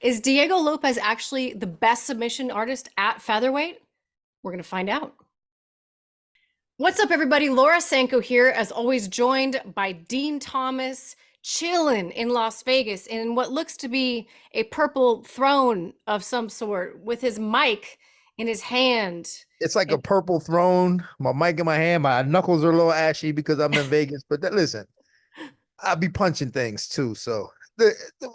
Is Diego Lopes actually the best submission artist at featherweight? We're going to find out. What's up, everybody? LauraSanko here, as always, joined by Dean Thomas, chilling in Las Vegas in what looks to be a purple throne of some sort with his mic in his hand. It's like a And purple throne. My mic in my hand. My knuckles are a little ashy because I'm in Vegas. But listen, I'll be punching things too. So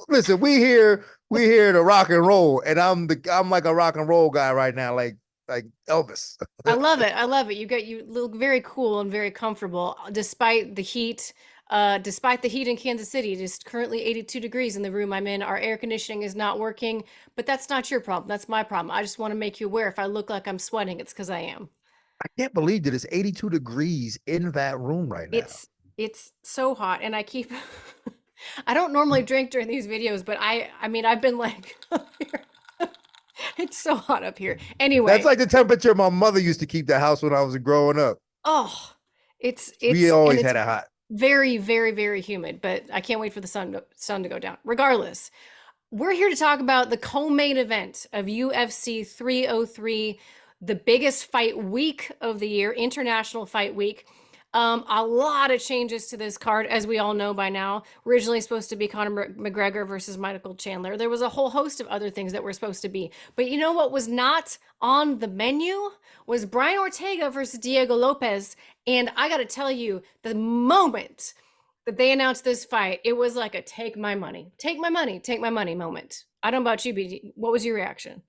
listen, we here to rock and roll, and I'm like a rock and roll guy right now, like Elvis. I love it. I love it. You look very cool and very comfortable despite the heat. Despite the heat in Kansas City, it is currently 82 degrees in the room I'm in. Our air conditioning is not working, but that's not your problem. That's my problem. I just want to make you aware if I look like I'm sweating, it's because I am. I can't believe that it's 82 degrees in that room right now. It's so hot, and I keep. I don't normally drink during these videos, but I mean I've been like, it's so hot up here. That's Anyway, like the temperature my mother used to keep the house when I was growing up. oh, it's We it's and always it's had it hot. very, very, very humid, but I can't wait for the sun to go down. Regardless, we're here to talk about the co-main event of UFC 303, the biggest fight week of the year, International Fight Week. A lot of changes to this card, as we all know by now. Originally supposed to be Conor McGregor versus Michael Chandler. There was a whole host of other things that were supposed to be. But you know what was not on the menu? Was Brian Ortega versus Diego Lopes. And I got to tell you, the moment that they announced this fight, it was like a take my money, take my money, take my money moment. I don't know about you, but what was your reaction?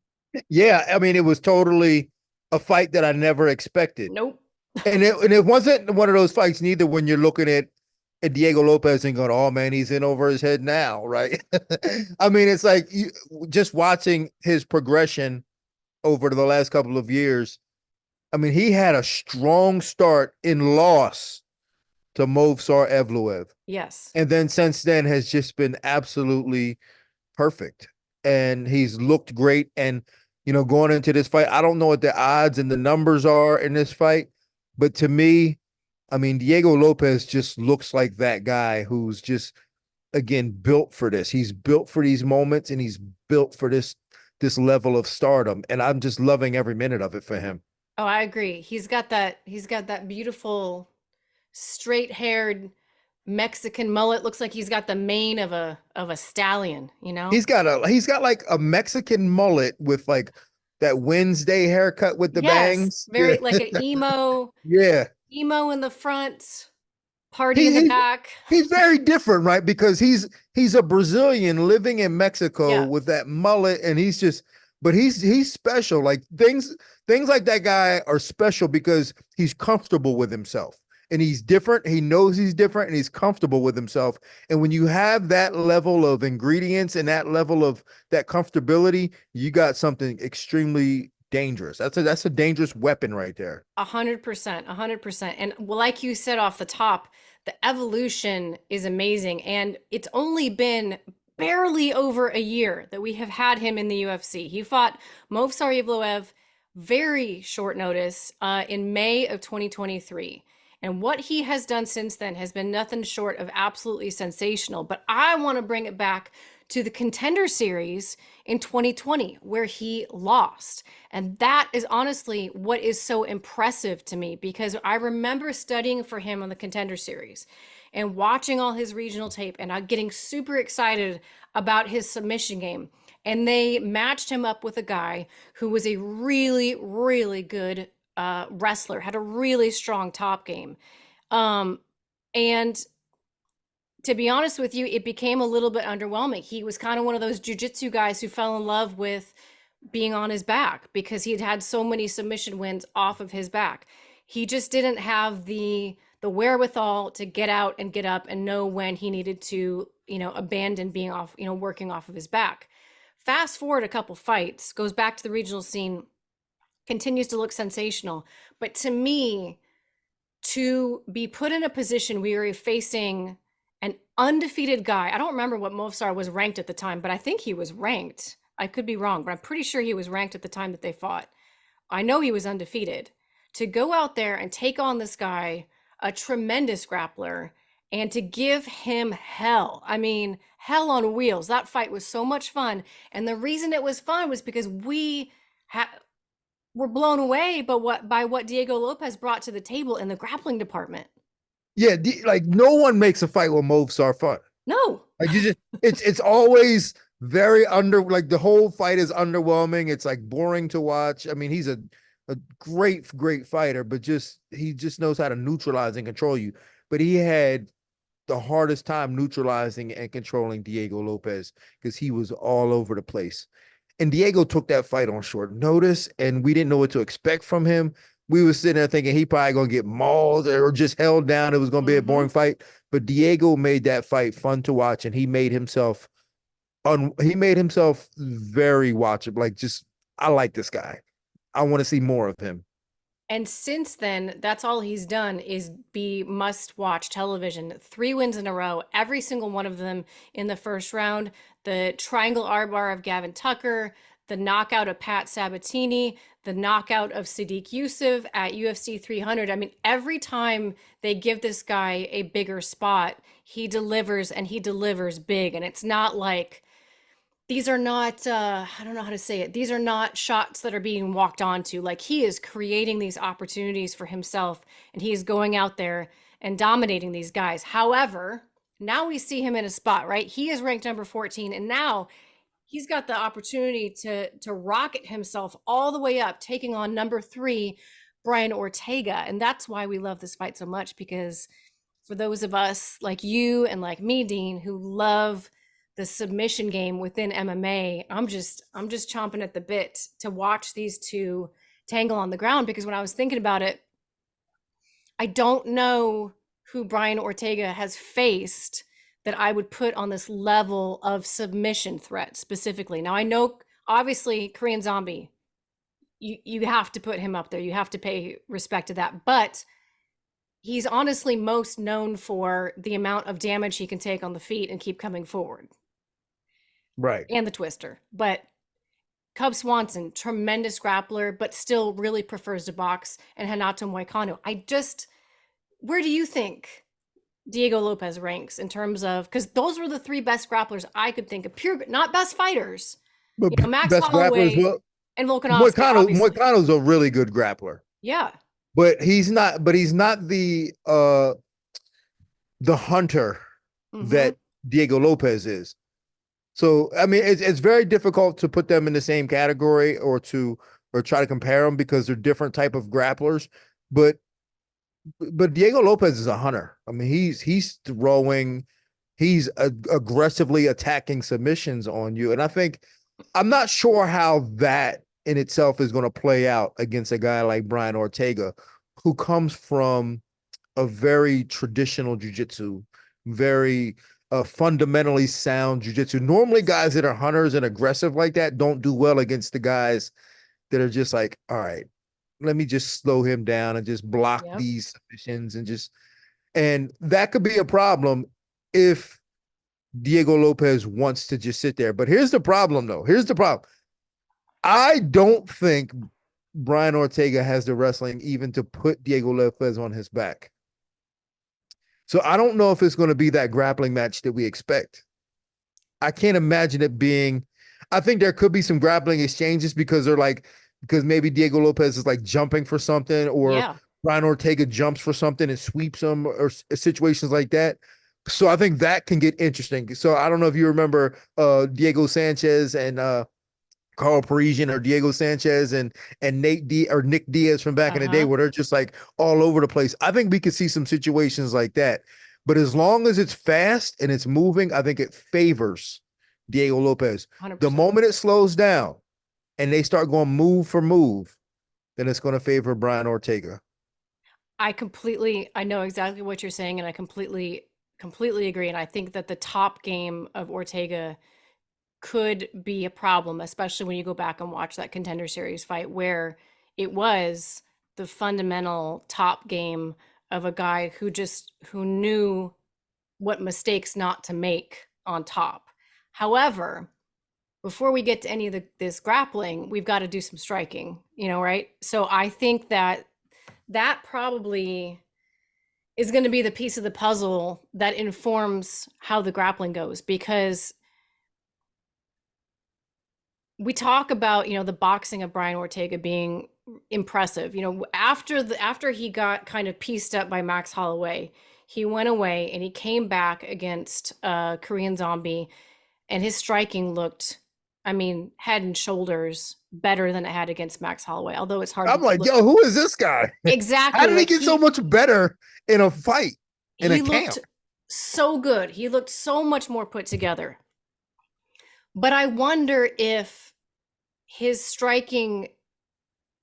Yeah, I mean, it was totally a fight that I never expected. Nope. And it wasn't one of those fights neither when you're looking at Diego Lopes and going, oh man, he's in over his head now, right? I mean, it's like just watching his progression over the last couple of years. I mean, he had a strong start in loss to Movsar Evloev. Yes. And then since then has just been absolutely perfect. And he's looked great. And, going into this fight, I don't know what the odds and the numbers are in this fight, but to me, I mean, Diego Lopes just looks like that guy who's just, again, built for this. He's built for these moments, and he's built for this level of stardom. And I'm just loving every minute of it for him. Oh, I agree. He's got that beautiful straight-haired Mexican mullet. Looks like he's got the mane of a stallion, you know? He's got like a Mexican mullet with like that Wednesday haircut with the Yes, bangs. Yeah. very like an Yeah. emo in the front, party in He, the he back. he's very different, right? Because he's a Brazilian living in Mexico Yeah, with that mullet, and but he's special. Like things like that guy are special because he's comfortable with himself. And he's different. He knows he's different, and he's comfortable with himself. And when you have that level of ingredients and that level of that comfortability, you got something extremely dangerous. That's a dangerous weapon right there. 100%, 100%. And well, like you said off the top, the evolution is amazing. And it's only been barely over a year that we have had him in the UFC. He fought Movsar Evloev very short notice in May of 2023. And what he has done since then has been nothing short of absolutely sensational. But I want to bring it back to the Contender Series in 2020, where he lost. And that is honestly what is so impressive to me, because I remember studying for him on the Contender Series and watching all his regional tape and getting super excited about his submission game. And they matched him up with a guy who was a really, really good wrestler, had a really strong top game. And to be honest with you, it became a little bit underwhelming. He was kind of one of those jujitsu guys who fell in love with being on his back because he had so many submission wins off of his back. He just didn't have the wherewithal to get out and get up and know when he needed to, abandon being off, working off of his back. Fast forward a couple fights, goes back to the regional scene, continues to look sensational. But to me, to be put in a position where you're facing an undefeated guy, I don't remember what Movsar was ranked at the time, but I think he was ranked. I could be wrong, but I'm pretty sure he was ranked at the time that they fought. I know he was undefeated. To go out there and take on this guy, a tremendous grappler, and to give him hell. I mean, hell on wheels. That fight was so much fun. And the reason it was fun was because were blown away by what Diego Lopes brought to the table in the grappling department. Yeah, like no one makes a fight with Movsar fun. No. Like you just, it's always very like the whole fight is underwhelming. It's like boring to watch. I mean, he's a great fighter, but he just knows how to neutralize and control you. But he had the hardest time neutralizing and controlling Diego Lopes because he was all over the place. And Diego took that fight on short notice, and we didn't know what to expect from him. We were sitting there thinking he probably gonna get mauled or just held down. It was gonna be a boring fight. But Diego made that fight fun to watch, and he made himself very watchable. Like, just I like this guy. I want to see more of him. And since then, that's all he's done is be must watch television. 3 wins in a row, every single one of them in the first round. The triangle armbar of Gavin Tucker, the knockout of Pat Sabatini, the knockout of Sadiq Yusuf at UFC 300. I mean, every time they give this guy a bigger spot, he delivers, and he delivers big. And it's not like, these are not I don't know how to say it, these are not shots that are being walked onto. Like, he is creating these opportunities for himself, and he is going out there and dominating these guys. However, now we see him in a spot, right? He is ranked number 14, and now he's got the opportunity to rocket himself all the way up, taking on number 3 Brian Ortega. And that's why we love this fight so much, because for those of us like you and like me, Dean, who love the submission game within MMA, I'm just chomping at the bit to watch these two tangle on the ground. Because when I was thinking about it, I don't know who Brian Ortega has faced that I would put on this level of submission threat specifically. Now, I know obviously Korean Zombie, you have to put him up there. You have to pay respect to that. But he's honestly most known for the amount of damage he can take on the feet and keep coming forward. Right. And the twister. But Cub Swanson, tremendous grappler, but still really prefers to box. And Hanato Moicano. Where do you think Diego Lopes ranks in terms of, because those were the 3 best grapplers I could think of, pure, not best fighters. But Max best grapplers, Holloway well, and Volkanovski, obviously. Moicano's a really good grappler. Yeah. But he's not the hunter that Diego Lopes is. So I mean, it's very difficult to put them in the same category or try to compare them because they're different type of grapplers. But Diego Lopes is a hunter. I mean, he's throwing, he's aggressively attacking submissions on you, and I think I'm not sure how that in itself is going to play out against a guy like Brian Ortega, who comes from a very traditional jiu-jitsu, very fundamentally sound jiu-jitsu. Normally, guys that are hunters and aggressive like that don't do well against the guys that are just like, all right, let me just slow him down and just block these submissions and that could be a problem if Diego Lopes wants to just sit there. But here's the problem, though. Here's the problem. I don't think Brian Ortega has the wrestling even to put Diego Lopes on his back. So I don't know if it's going to be that grappling match that we expect. I can't imagine it being, I think there could be some grappling exchanges because maybe Diego Lopes is like jumping for something, or Brian Ortega jumps for something and sweeps him, or situations like that. So I think that can get interesting. So I don't know if you remember Diego Sanchez and Carl Parisian, or Diego Sanchez and Nick Diaz from back in the day, where they're just like all over the place. I think we could see some situations like that. But as long as it's fast and it's moving, I think it favors Diego Lopes. 100%. The moment it slows down and they start going move for move, then it's going to favor Brian Ortega. I know exactly what you're saying, and I completely agree. And I think that the top game of Ortega could be a problem, especially when you go back and watch that Contender Series fight, where it was the fundamental top game of a guy who knew what mistakes not to make on top. However, before we get to any of this grappling, we've got to do some striking, right? So I think that probably is going to be the piece of the puzzle that informs how the grappling goes, because we talk about, the boxing of Brian Ortega being impressive. After he got kind of pieced up by Max Holloway, he went away and he came back against Korean Zombie, and his striking looked, I mean, head and shoulders better than it had against Max Holloway. Although it's hard I'm to like, look yo, who is this guy? How exactly did he like get so much better in a fight, in a he looked camp? so good. He looked so much more put together. But I wonder if his striking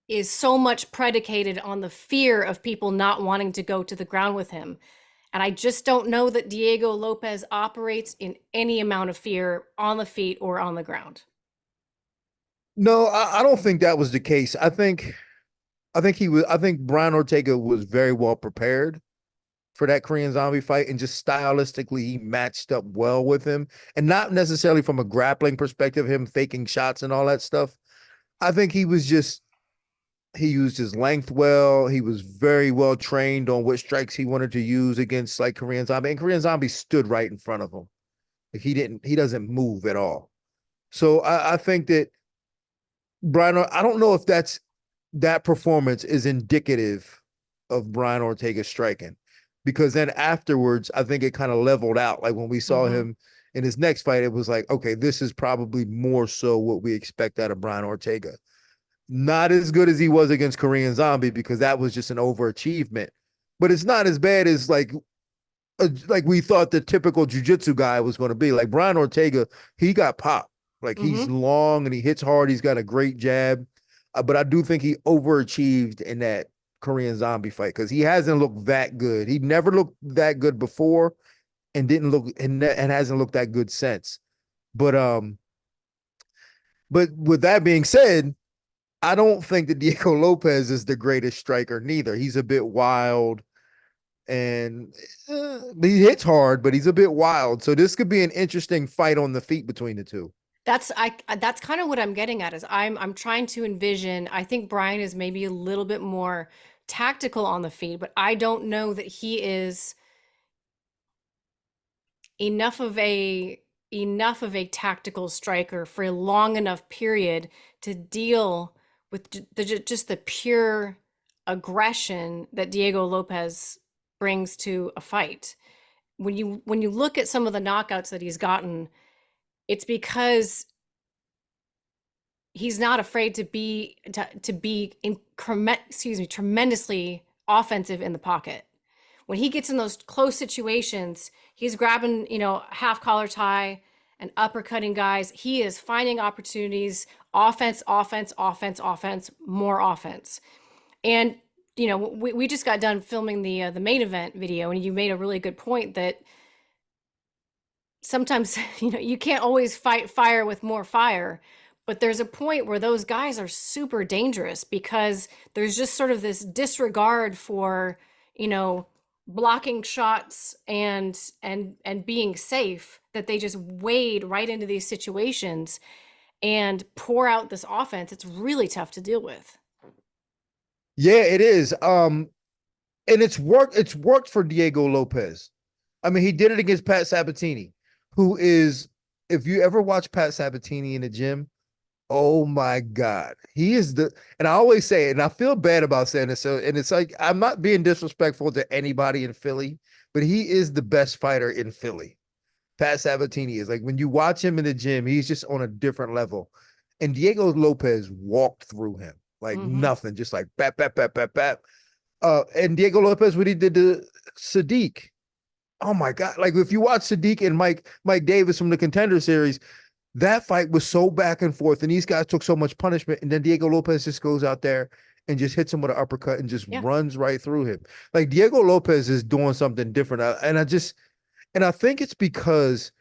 is so much predicated on the fear of people not wanting to go to the ground with him. And I just don't know that Diego Lopes operates in any amount of fear on the feet or on the ground. No, I don't think that was the case. I think Brian Ortega was very well prepared for that Korean Zombie fight, and just stylistically he matched up well with him, and not necessarily from a grappling perspective, him faking shots and all that stuff. I think he used his length well. He was very well trained on what strikes he wanted to use against like Korean Zombie, and Korean Zombie stood right in front of him. Like he doesn't move at all. So I think that Brian, I don't know if that performance is indicative of Brian Ortega striking, because then afterwards, I think it kind of leveled out. Like when we saw him in his next fight, it was like, okay, this is probably more so what we expect out of Brian Ortega. Not as good as he was against Korean Zombie, because that was just an overachievement, but it's not as bad as like we thought the typical jiu-jitsu guy was going to be. Like Brian Ortega, he got popped. Like he's long and he hits hard. He's got a great jab. But I do think he overachieved in that Korean Zombie fight, because he hasn't looked that good. He never looked that good before, and didn't look and hasn't looked that good since. But with that being said, I don't think that Diego Lopes is the greatest striker neither. He's a bit wild, and he hits hard, but he's a bit wild. So this could be an interesting fight on the feet between the two. That's kind of what I'm getting at. Is I'm trying to envision. I think Brian is maybe a little bit more tactical on the feet, but I don't know that he is enough of a tactical striker for a long enough period to deal with just the pure aggression that Diego Lopes brings to a fight. When you look at some of the knockouts that he's gotten, it's because he's not afraid to be tremendously offensive in the pocket. When he gets in those close situations, he's grabbing, half collar tie and uppercutting guys. He is finding opportunities, offense, offense, offense, offense, more offense. And we just got done filming the main event video, and you made a really good point that sometimes you can't always fight fire with more fire, but there's a point where those guys are super dangerous, because there's just sort of this disregard for blocking shots and being safe, that they just wade right into these situations and pour out this offense. It's really tough to deal with. Yeah, it is. And it's worked for Diego Lopes. I mean, he did it against Pat Sabatini, who is, if you ever watch Pat Sabatini in the gym, oh my God, he is and I always say it, and I feel bad about saying this. So, and it's like, I'm not being disrespectful to anybody in Philly, but he is the best fighter in Philly. Pat Sabatini is, like, when you watch him in the gym, he's just on a different level. And Diego Lopes walked through him like nothing, just like bap, bap, bap, bap, bap. And Diego Lopes, what he did to Sadiq. Oh my God. Like, if you watch Sadiq and Mike Davis from the Contender Series, that fight was so back and forth, and these guys took so much punishment. And then Diego Lopes just goes out there and just hits him with an uppercut and just runs right through him. Like, Diego Lopes is doing something different. And I think it's because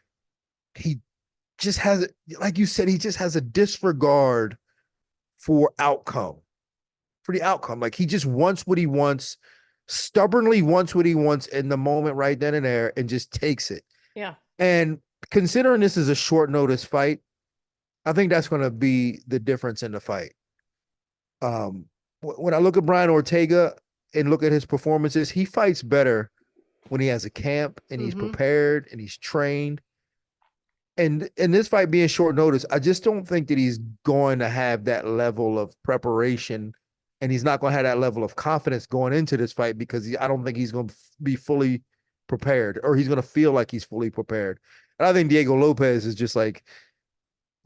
he just has, like you said, he just has a disregard for the outcome. Like, he just wants what he wants, stubbornly wants what he wants in the moment, right then and there, and just takes it. Yeah. And considering this is a short notice fight, I think that's going to be the difference in the fight. When I look at Brian Ortega and look at his performances, he fights better when he has a camp and he's Mm-hmm. prepared and he's trained. And this fight being short notice, I just don't think that he's going to have that level of preparation, and he's not going to have that level of confidence going into this fight because I don't think he's going to be fully prepared, or he's going to feel like he's fully prepared. And I think Diego Lopes is just like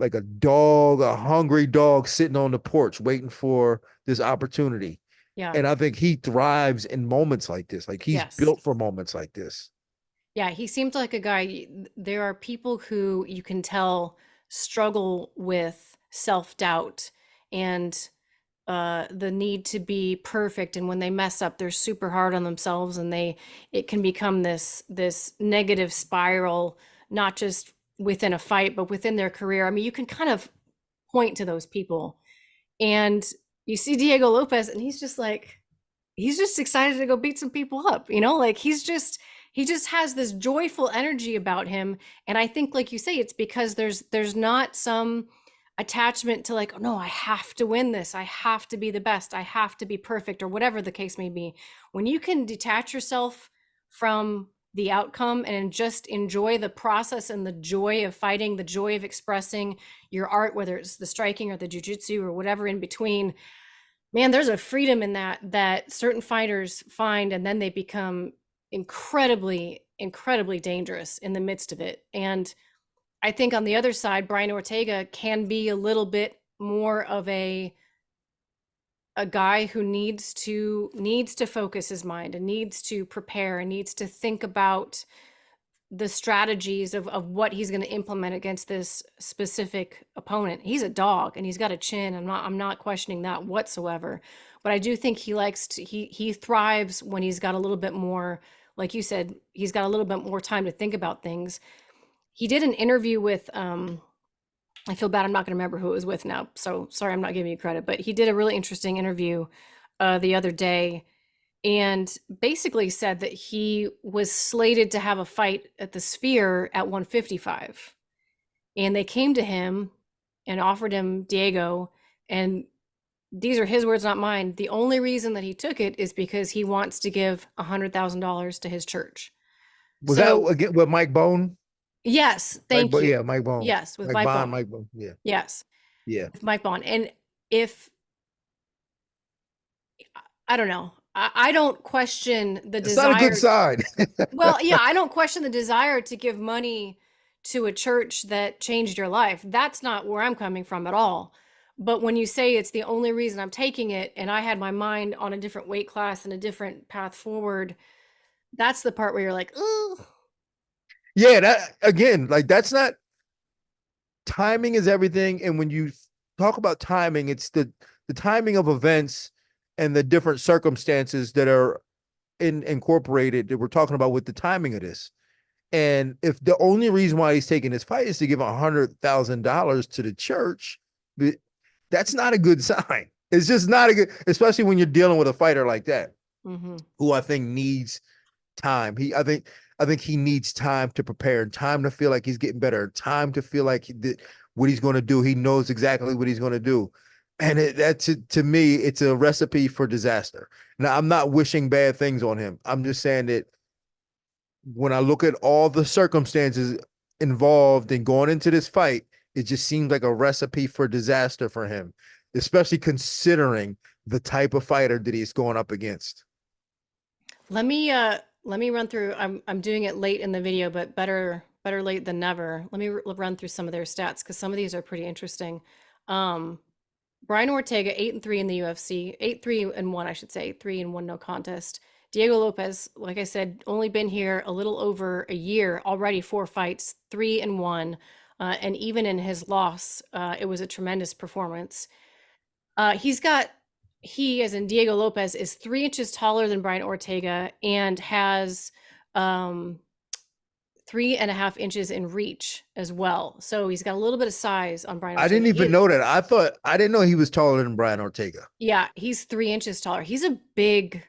a dog, a hungry dog sitting on the porch waiting for this opportunity. Yeah. And I think he thrives in moments like this. Like he's Yes. built for moments like this. Yeah, he seems like a guy. There are people who you can tell struggle with self-doubt and the need to be perfect, and when they mess up, they're super hard on themselves, and it can become this negative spiral, not just within a fight, but within their career. I mean, you can kind of point to those people, and you see Diego Lopes, and he's just excited to go beat some people up, like he just has this joyful energy about him. And I think, like you say, it's because there's not some attachment to like, oh no, I have to win this, I have to be the best, I have to be perfect, or whatever the case may be. When you can detach yourself from the outcome and just enjoy the process and the joy of fighting, the joy of expressing your art, whether it's the striking or the jiu-jitsu or whatever in between, man, there's a freedom in that certain fighters find, and then they become incredibly dangerous in the midst of it. And I think on the other side, Brian Ortega can be a little bit more of a guy who needs to focus his mind and needs to prepare and needs to think about the strategies of what he's going to implement against this specific opponent. He's a dog and he's got a chin. I'm not questioning that whatsoever. But I do think he thrives when he's got a little bit more, like you said, he's got a little bit more time to think about things. He did an interview with I feel bad I'm not going to remember who it was with now. So sorry, I'm not giving you credit, but he did a really interesting interview the other day, and basically said that he was slated to have a fight at the Sphere at 155. And they came to him and offered him Diego. And these are his words, not mine. The only reason that he took it is because he wants to give $100,000 to his church. Was that So, again with Mike Bone? yes, thank you. Yeah, Mike Bone. Yes, with Mike Mike Bond, Bond. Mike Bone. Yeah. Yes, Yeah. with Mike Bond. And if, I don't know, I don't question the It's not a good desire. sign. Well, yeah, I don't question the desire to give money to a church that changed your life. That's not where I'm coming from at all. But when you say it's the only reason I'm taking it, and I had my mind on a different weight class and a different path forward, that's the part where you're like, ooh. Yeah, that again, like that's not, timing is everything. And when you talk about timing, it's the timing of events and the different circumstances that are incorporated that we're talking about with the timing of this. And if the only reason why he's taking this fight is to give $100,000 to the church, that's not a good sign. It's just not a good, especially when you're dealing with a fighter like that, Mm-hmm. who I think needs time. I think he needs time to prepare and time to feel like he's getting better, time to feel like what he's going to do. He knows exactly what he's going to do. And to me, it's a recipe for disaster. Now, I'm not wishing bad things on him. I'm just saying that when I look at all the circumstances involved in going into this fight, it just seems like a recipe for disaster for him, especially considering the type of fighter that he's going up against. Let me run through. I'm doing it late in the video, but better late than never. Let me run through some of their stats because some of these are pretty interesting. Um, Brian Ortega, 8-3 in the UFC, 8-3-1, I should say, 3-1 no contest. Diego Lopes, like I said, only been here a little over a year, already 4 fights, 3-1. And even in his loss, it was a tremendous performance. He, as in Diego Lopes, is 3 inches taller than Brian Ortega and has 3.5 inches in reach as well. So he's got a little bit of size on Brian I Ortega. didn't even know that. I didn't know he was taller than Brian Ortega. Yeah, he's 3 inches taller. He's a big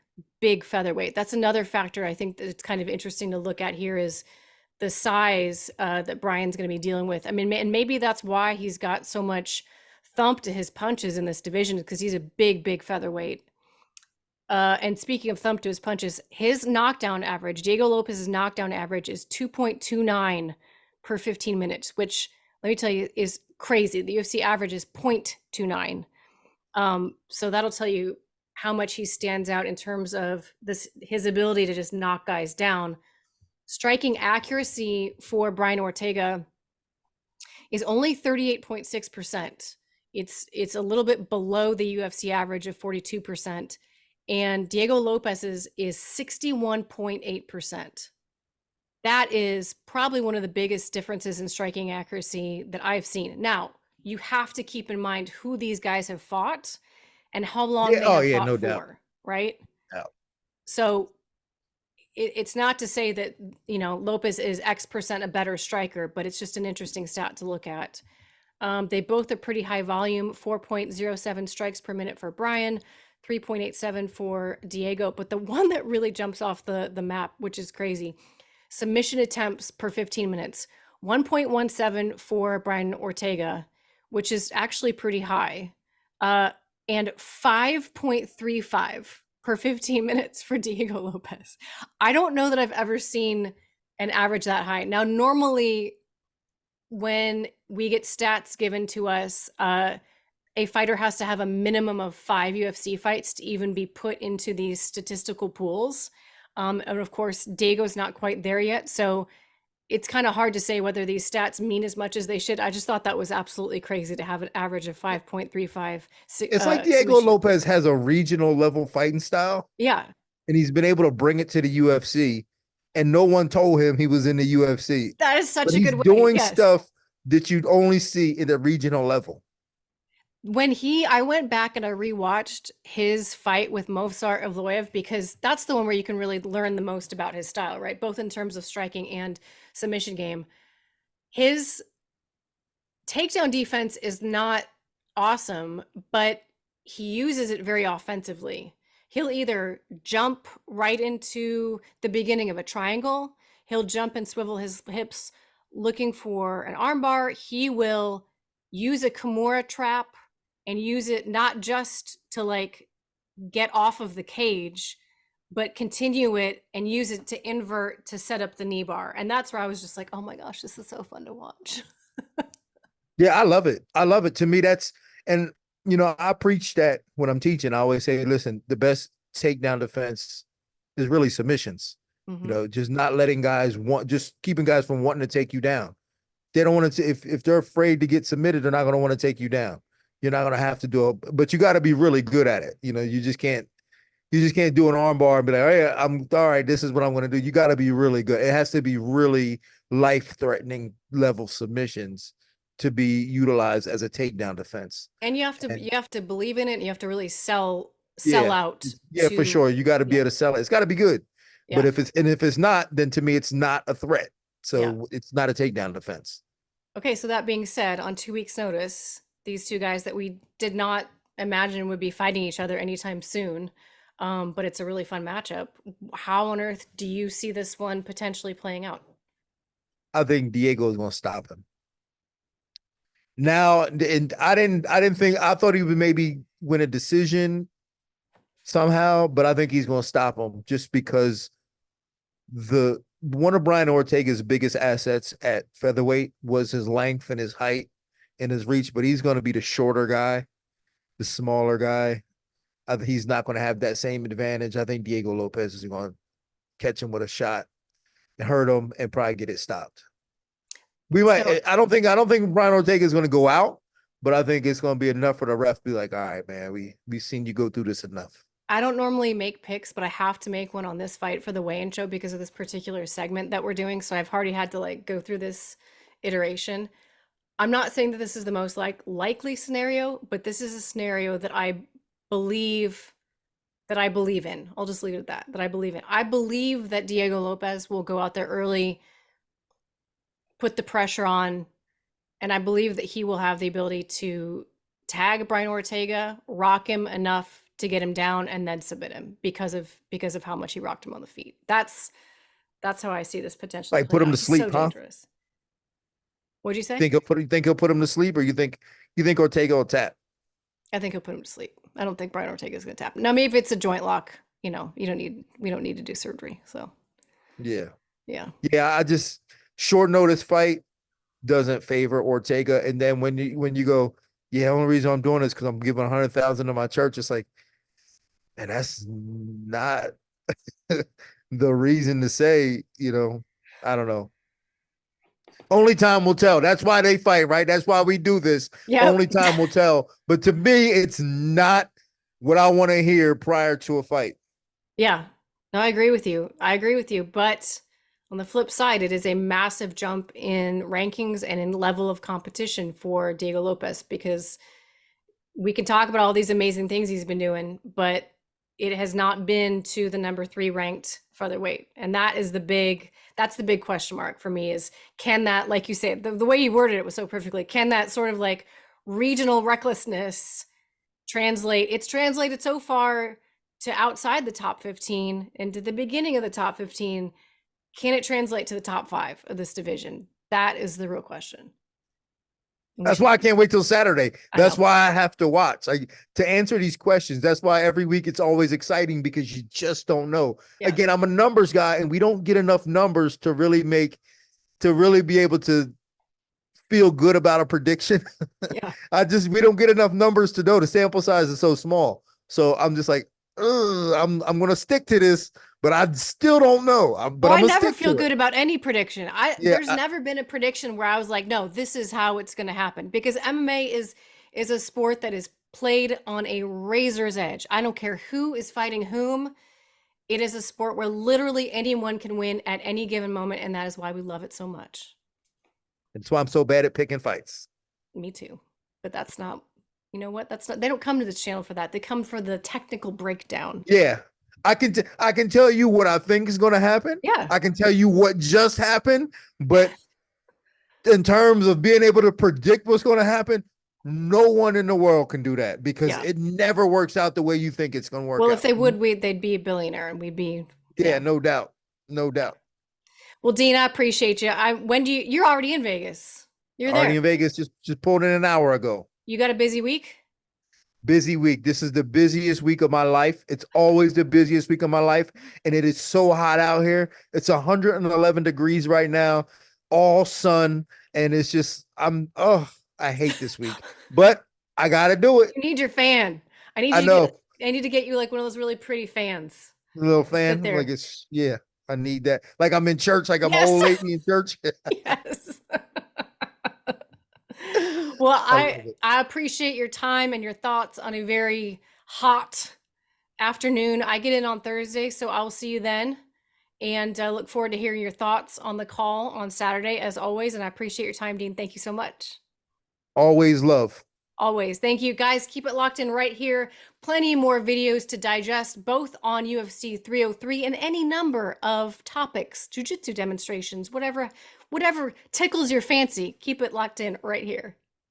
featherweight. That's another factor I think that it's kind of interesting to look at here is the size that Brian's going to be dealing with. I mean, and maybe that's why he's got so much thump to his punches in this division, because he's a big featherweight. And speaking of thump to his punches, his knockdown average, Diego Lopez's knockdown average is 2.29 per 15 minutes, which let me tell you is crazy. The UFC average is 0.29. So that'll tell you how much he stands out in terms of his ability to just knock guys down. Striking accuracy for Brian Ortega is only 38.6%. It's a little bit below the UFC average of 42%. And Diego Lopez's is 61.8%. That is probably one of the biggest differences in striking accuracy that I've seen. Now, you have to keep in mind who these guys have fought and how long they have fought no for, doubt. right? Yeah. So it's not to say that, Lopez is X% a better striker, but it's just an interesting stat to look at. They both are pretty high volume, 4.07 strikes per minute for Brian, 3.87 for Diego. But the one that really jumps off the map, which is crazy, submission attempts per 15 minutes, 1.17 for Brian Ortega, which is actually pretty high, and 5.35 per 15 minutes for Diego Lopez. I don't know that I've ever seen an average that high. Now, normally when we get stats given to us, a fighter has to have a minimum of 5 UFC fights to even be put into these statistical pools. And of course, Diego's not quite there yet. So it's kind of hard to say whether these stats mean as much as they should. I just thought that was absolutely crazy to have an average of 5.35. It's like Diego Lopez has a regional level fighting style. Yeah. And he's been able to bring it to the UFC. And no one told him he was in the UFC. That is such a good way. Doing stuff that you'd only see in the regional level. I went back and I rewatched his fight with Movsar Evloev, because that's the one where you can really learn the most about his style, right? Both in terms of striking and submission game. His takedown defense is not awesome, but he uses it very offensively. He'll either jump right into the beginning of a triangle, he'll jump and swivel his hips looking for an armbar. He will use a Kimura trap and use it not just to like get off of the cage, but continue it and use it to invert to set up the knee bar. And that's where I was just like, oh my gosh, this is so fun to watch. Yeah, I love it. I love it. To me, and I preach that when I'm teaching. I always say, listen, the best takedown defense is really submissions. Mm-hmm. Just not letting guys just keeping guys from wanting to take you down. They don't want to, if they're afraid to get submitted, they're not going to want to take you down. You're not going to have to do it, but you got to be really good at it. You just can't do an arm bar and be like, hey, I'm all right, this is what I'm going to do. You got to be really good. It has to be really life-threatening level submissions to be utilized as a takedown defense. And you have to believe in it, and you have to really sell out. Yeah, for sure. You got to be able to sell it. It's got to be good. Yeah. But if it's not, then to me, it's not a threat. So it's not a takedown defense. Okay, so that being said, on 2 weeks' notice, these two guys that we did not imagine would be fighting each other anytime soon, but it's a really fun matchup. How on earth do you see this one potentially playing out? I think Diego is going to stop him. Now, and I thought he would maybe win a decision somehow, but I think he's going to stop him just because one of Brian Ortega's biggest assets at featherweight was his length and his height and his reach, but he's going to be the shorter guy, the smaller guy. I think he's not going to have that same advantage. I think Diego Lopez is going to catch him with a shot and hurt him and probably get it stopped. I don't think Brian Ortega is going to go out, but I think it's going to be enough for the ref to be like, all right, man, we've seen you go through this enough. I don't normally make picks, but I have to make one on this fight for the weigh-in show because of this particular segment that we're doing. So I've already had to go through this iteration. I'm not saying that this is the most likely scenario, but this is a scenario that I believe in. I'll just leave it at that I believe in. I believe that Diego Lopez will go out there early, put the pressure on, and I believe that he will have the ability to tag Brian Ortega, rock him enough to get him down, and then submit him because of how much he rocked him on the feet. That's how I see this potentially. Put him to sleep, so dangerous. What'd you say? Think he'll put him to sleep, or you think Ortega will tap? I think he'll put him to sleep. I don't think Brian Ortega is going to tap. Now, maybe if it's a joint lock, we don't need to do surgery. So, Yeah. yeah. Yeah. I just short notice fight doesn't favor Ortega. And then when you go, yeah, the only reason I'm doing this because I'm giving 100,000 to my church. It's like, and that's not the reason to say, I don't know. Only time will tell. That's why they fight, right? That's why we do this. Yep. Only time will tell. But to me, it's not what I want to hear prior to a fight. Yeah. No, I agree with you. I agree with you. But on the flip side, it is a massive jump in rankings and in level of competition for Diego Lopes, because we can talk about all these amazing things he's been doing, but it has not been to the number 3 ranked featherweight. And that's the big question mark for me, is can that, like you said, the way you worded it was so perfectly, can that sort of like regional recklessness translate? It's translated so far to outside the top 15 and to the beginning of the top 15. Can it translate to the top 5 of this division? That is the real question. That's why I can't wait till Saturday. That's know. why I have to watch. To answer these questions. That's why every week it's always exciting, because you just don't know. Yeah. Again, I'm a numbers guy, and we don't get enough numbers to really be able to feel good about a prediction. Yeah. We don't get enough numbers to know. The sample size is so small. So I'm just like, I'm going to stick to this, but I still don't know. But Well, I'm I going to never stick feel to good it. about any prediction. Yeah. There's never been a prediction where I was like, no, this is how it's going to happen, because MMA is a sport that is played on a razor's edge. I don't care who is fighting whom. It is a sport where literally anyone can win at any given moment, and that is why we love it so much. That's why I'm so bad at picking fights. Me too. But that's not, you know what? That's not, they don't come to this channel for that. They come for the technical breakdown. Yeah. I can tell you what I think is going to happen. Yeah. I can tell you what just happened, but in terms of being able to predict what's going to happen, no one in the world can do that, because Yeah. it never works out the way you think it's going to work Well, out. if they would, they'd be a billionaire, and we'd be, Yeah, no doubt. No doubt. Well, Dean, I appreciate you. You're already in Vegas. You're Already there. in Vegas, just pulled in an hour ago. You got a busy week? Busy week. This is the busiest week of my life. It's always the busiest week of my life. And it is so hot out here. It's 111 degrees right now, all sun. And it's just, I hate this week, but I got to do it. You need your fan. I know. I need to get you like one of those really pretty fans. Little Sit fan. there. Yeah, I need that. Like I'm in church, like I'm Yes. old lady in church. Yes. Well, I I appreciate your time and your thoughts on a very hot afternoon. I get in on Thursday, so I will see you then. And I look forward to hearing your thoughts on the call on Saturday, as always. And I appreciate your time, Dean. Thank you so much. always love. Always. Thank you, guys. Keep it locked in right here. Plenty more videos to digest, both on UFC 303 and any number of topics, jiu-jitsu demonstrations, whatever tickles your fancy. Keep it locked in right here.